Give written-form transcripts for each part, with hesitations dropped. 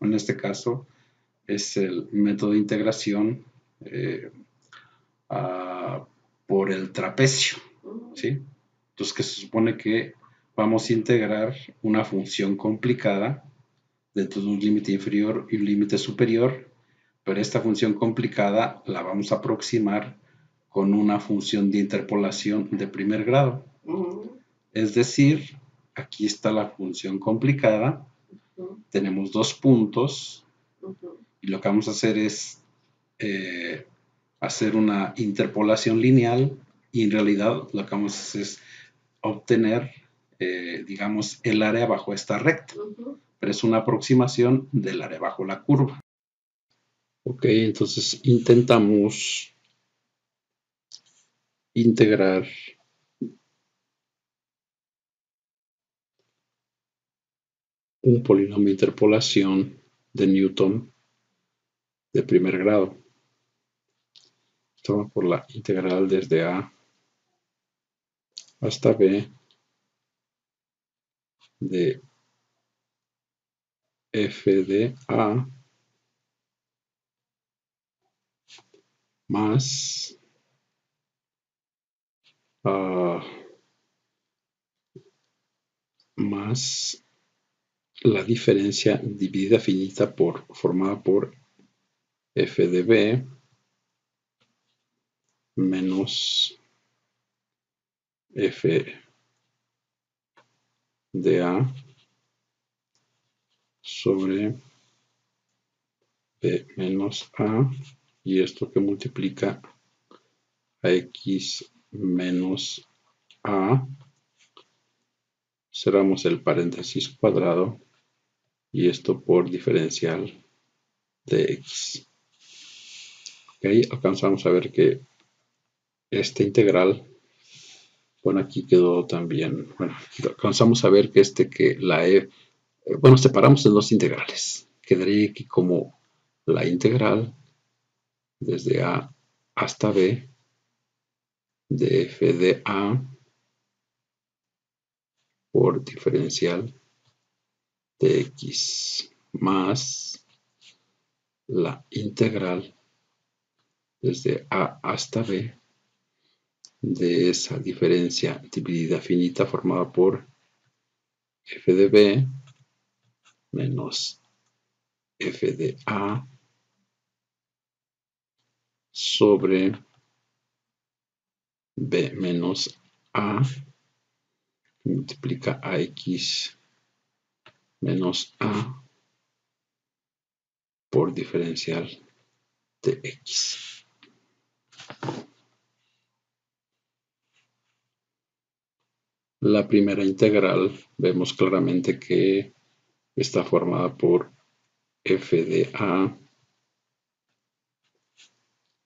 en este caso es el método de integración por el trapecio, ¿sí? Entonces, que se supone que vamos a integrar una función complicada dentro de un límite inferior y un límite superior, pero esta función complicada la vamos a aproximar con una función de interpolación de primer grado. Es decir, aquí está la función complicada, tenemos dos puntos, y lo que vamos a hacer es hacer una interpolación lineal, y en realidad lo que vamos a hacer es obtener, digamos, el área bajo esta recta, pero es una aproximación del área bajo la curva. Ok, entonces intentamos integrar un polinomio de interpolación de Newton de primer grado. Esto va por la integral desde A hasta B de f de A más la diferencia dividida finita formada por f de B menos f de A sobre B menos A, y esto que multiplica a x menos A, cerramos el paréntesis cuadrado, y esto por diferencial de x. Ok, alcanzamos a ver que esta integral, bueno, aquí quedó también, bueno, alcanzamos a ver que bueno, separamos en dos integrales. Quedaría aquí como la integral desde A hasta B de f de A por diferencial de x más la integral desde A hasta B de esa diferencia dividida finita formada por f de B menos f de A sobre B menos A, multiplica a x menos A por diferencial de x. La primera integral vemos claramente que está formada por f de A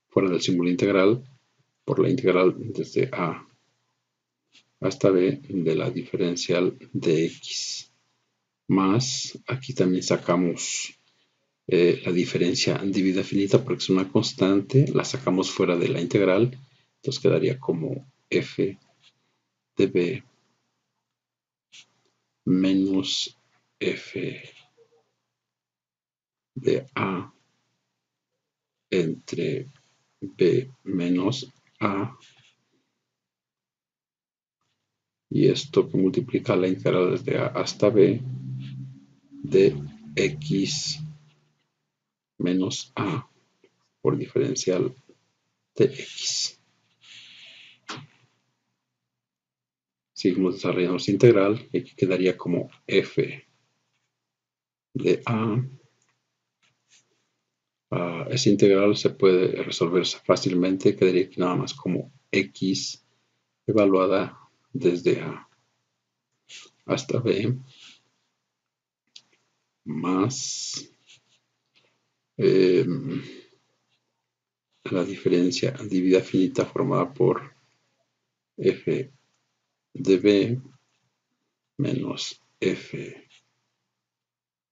fuera del símbolo integral por la integral desde A hasta B de la diferencial de x, más aquí también sacamos la diferencia dividida finita porque es una constante, la sacamos fuera de la integral, entonces quedaría como f de B menos f de A entre B menos A, y esto que multiplica la integral desde A hasta B de x menos A por diferencial de x. Seguimos desarrollando esta integral y aquí quedaría como f de A. Esta integral se puede resolver fácilmente, quedaría aquí nada más como x evaluada desde A hasta B más la diferencia dividida finita formada por f de B menos f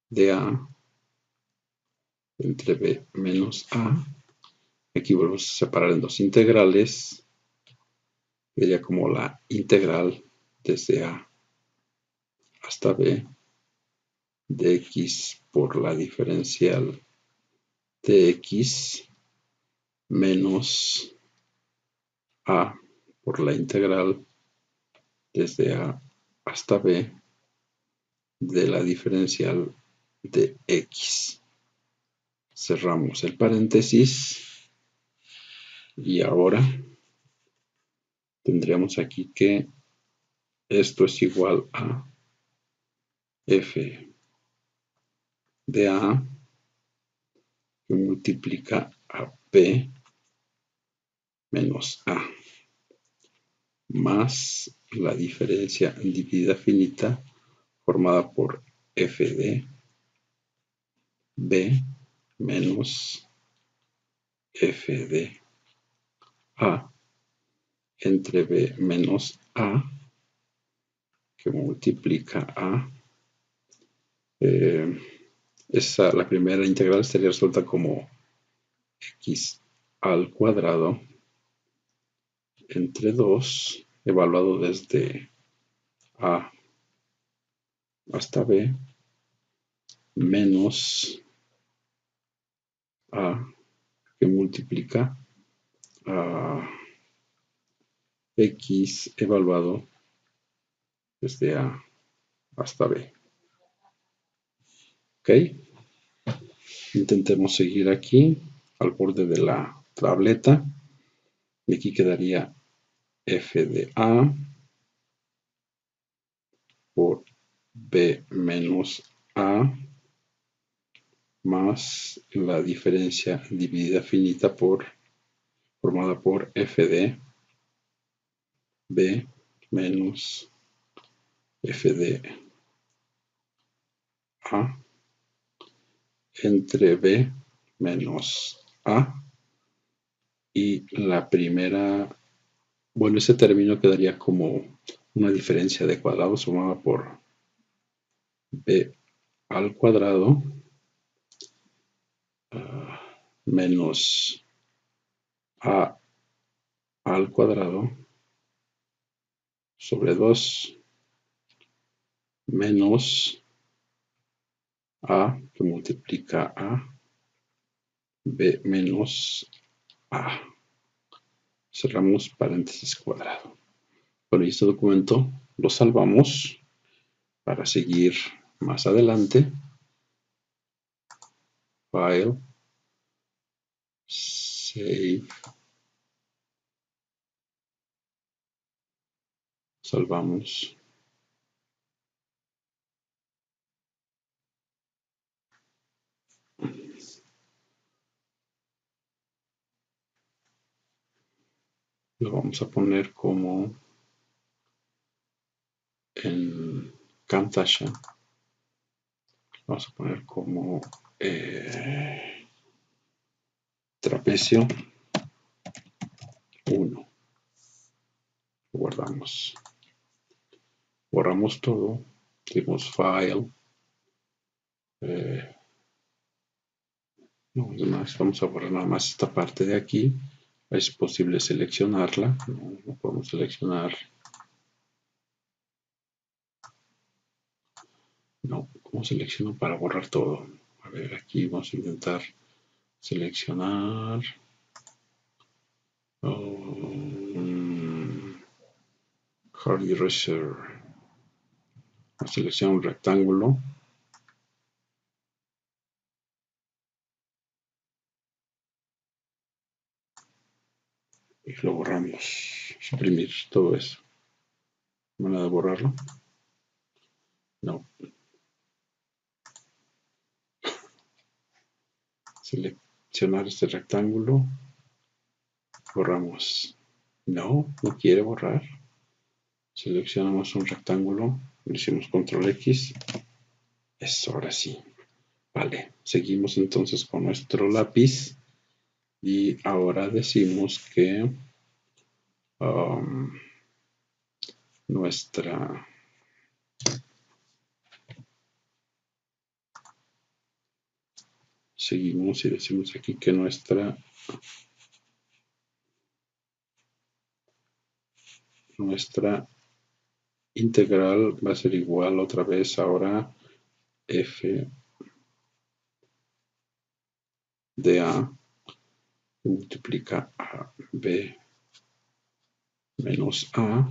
de A entre B menos A. Aquí volvemos a separar en dos integrales. Sería como la integral desde A hasta B de x por la diferencial de x menos a por la integral desde a hasta b de la diferencial de x. Cerramos el paréntesis y ahora tendríamos aquí que esto es igual a f de a que multiplica a b menos a más la diferencia dividida finita formada por f de b menos f de a entre b menos a que multiplica a la primera integral sería resuelta como x al cuadrado entre 2 evaluado desde a hasta b menos a que multiplica a x evaluado desde a hasta b. Ok, intentemos seguir aquí al borde de la tableta y aquí quedaría f de a por b menos a más la diferencia dividida finita formada por f de b menos f de a entre b menos a y la primera, bueno, ese término quedaría como una diferencia de cuadrados sumada por b al cuadrado menos a al cuadrado sobre 2 menos a que multiplica a b menos a. Cerramos paréntesis cuadrado. Bueno, y este documento lo salvamos para seguir más adelante. File, Save, salvamos. Lo vamos a poner como en Camtasia. Vamos a poner como trapecio 1. Guardamos. Borramos todo. Dimos File. No, además vamos a borrar nada más esta parte de aquí. Es posible seleccionarla. No podemos seleccionar. No, ¿cómo selecciono para borrar todo? A ver, aquí vamos a intentar seleccionar. Hard Eraser. Selecciono un rectángulo. Y lo borramos. Suprimir todo eso. ¿Manera de borrarlo? No. Seleccionar este rectángulo. Borramos. No, no quiere borrar. Seleccionamos un rectángulo. Le hicimos control X. Eso, ahora sí. Vale. Seguimos entonces con nuestro lápiz. Y ahora decimos que nuestra seguimos y decimos aquí que nuestra integral va a ser igual otra vez ahora f de a multiplica a b menos a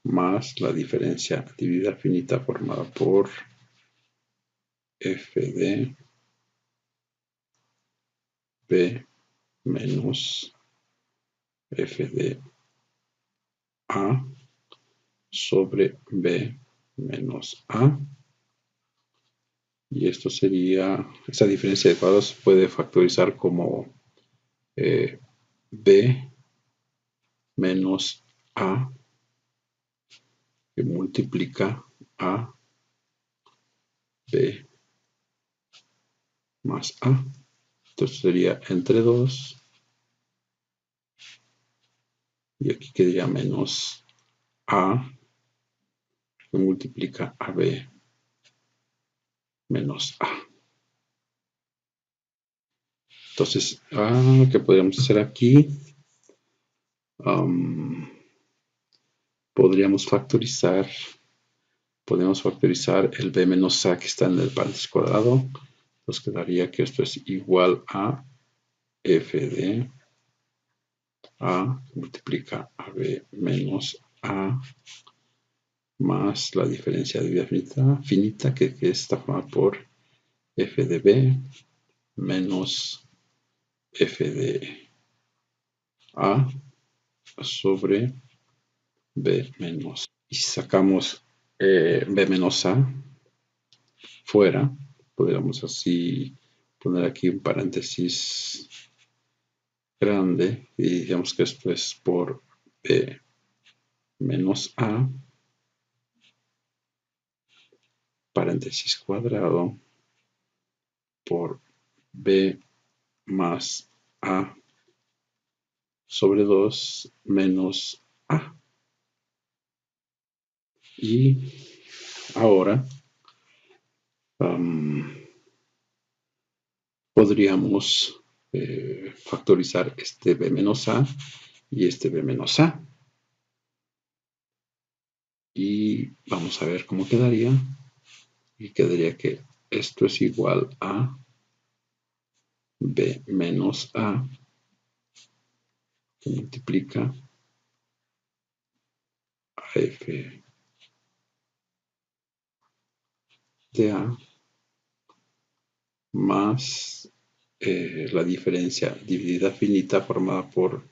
más la diferencia dividida finita formada por f de b menos f de a sobre b menos a. Y esto sería, esa diferencia de cuadrados se puede factorizar como b menos a que multiplica a b más a. Entonces sería entre 2 y aquí quedaría menos a que multiplica a b menos a. Entonces, ¿qué podríamos hacer aquí? Podríamos factorizar el b menos a que está en el paréntesis cuadrado. Nos quedaría que esto es igual a f de a que multiplica a b menos a más la diferencia de vida finita que está formada por f de b menos f de a sobre b menos. Y si sacamos b menos a fuera, podríamos así poner aquí un paréntesis grande y digamos que esto es por b menos a paréntesis cuadrado por b más a sobre 2 menos a. Y ahora podríamos factorizar este b menos a y este b menos a. Y vamos a ver cómo quedaría. Y quedaría que esto es igual a b menos a que multiplica a f de a más la diferencia dividida finita formada por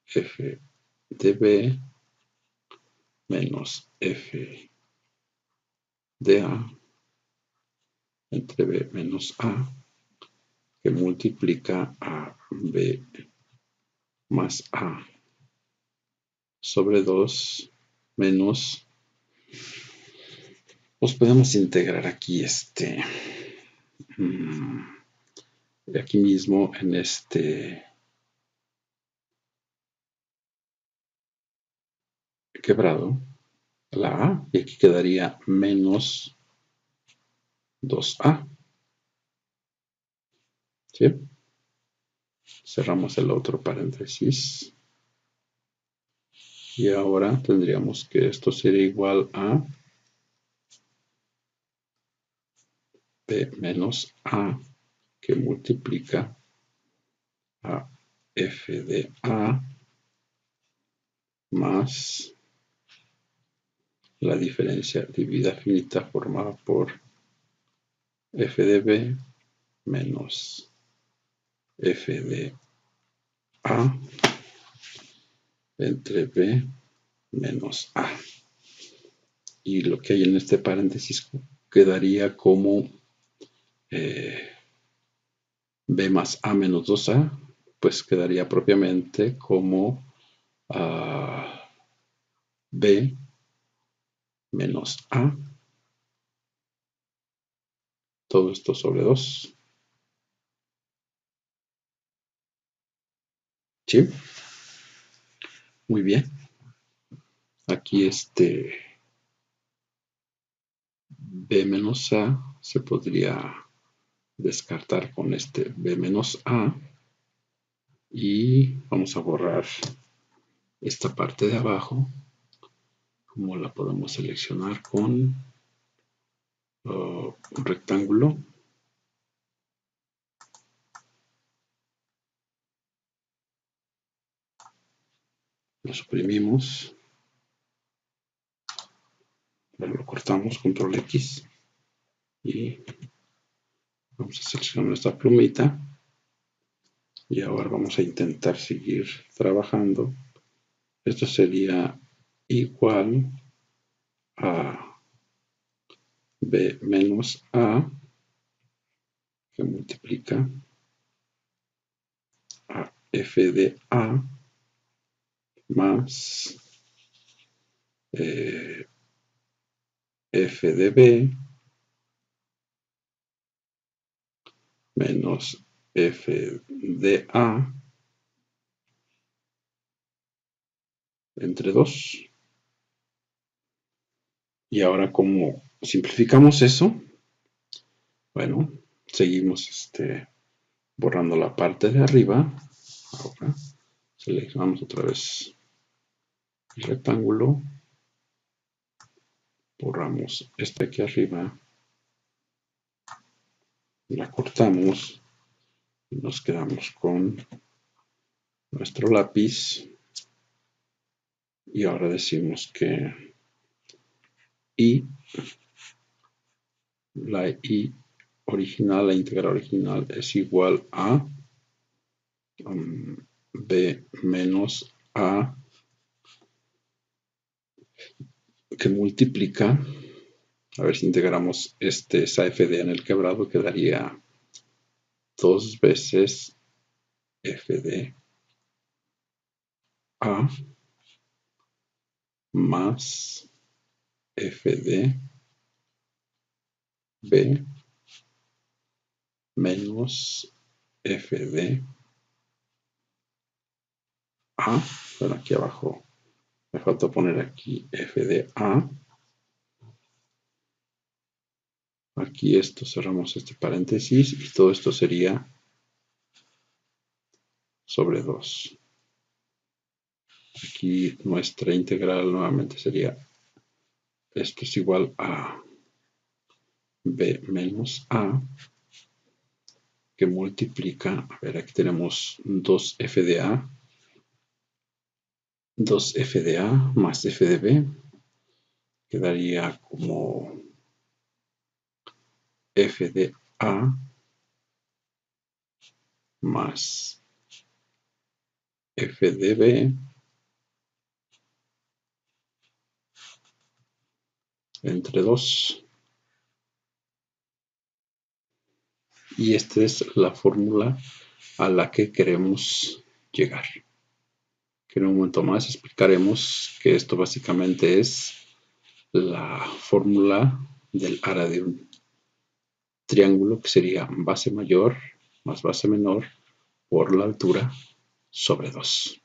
f de b menos f de a entre b menos a que multiplica a b más a sobre 2 menos, pues podemos integrar aquí aquí mismo en este quebrado la a y aquí quedaría menos 2a. ¿Sí? Cerramos el otro paréntesis. Y ahora tendríamos que esto sería igual a b menos a que multiplica a f de a más la diferencia dividida finita formada por f de b menos f de a entre b menos a. Y lo que hay en este paréntesis quedaría como b más a menos 2a, pues quedaría propiamente como b menos a, todo esto sobre 2. ¿Sí? Muy bien. Aquí b menos a se podría descartar con este b menos a y vamos a borrar esta parte de abajo ¿Cómo la podemos seleccionar? Con un rectángulo. Lo suprimimos. Lo cortamos, control X. Y vamos a seleccionar nuestra plumita. Y ahora vamos a intentar seguir trabajando. Esto sería igual a B menos A, que multiplica a F de A más F de B menos F de A entre 2. Y ahora, como simplificamos eso, bueno, seguimos borrando la parte de arriba. Ahora seleccionamos otra vez el rectángulo, borramos este aquí arriba, la cortamos y nos quedamos con nuestro lápiz. Y ahora decimos que la I original, la integral original, es igual a B menos A, que multiplica, a ver si integramos esa F de A en el quebrado, quedaría 2 veces F de A más F de B menos F de A. Bueno, aquí abajo me falta poner aquí F de A. Aquí esto, cerramos este paréntesis y todo esto sería sobre 2. Aquí nuestra integral nuevamente sería, esto es igual a B menos A, que multiplica, a ver, aquí tenemos 2F de A, 2F de A más F de B, quedaría como F de A más F de B entre 2. Y esta es la fórmula a la que queremos llegar. Que en un momento más explicaremos que esto básicamente es la fórmula del área de un triángulo, que sería base mayor más base menor por la altura sobre 2.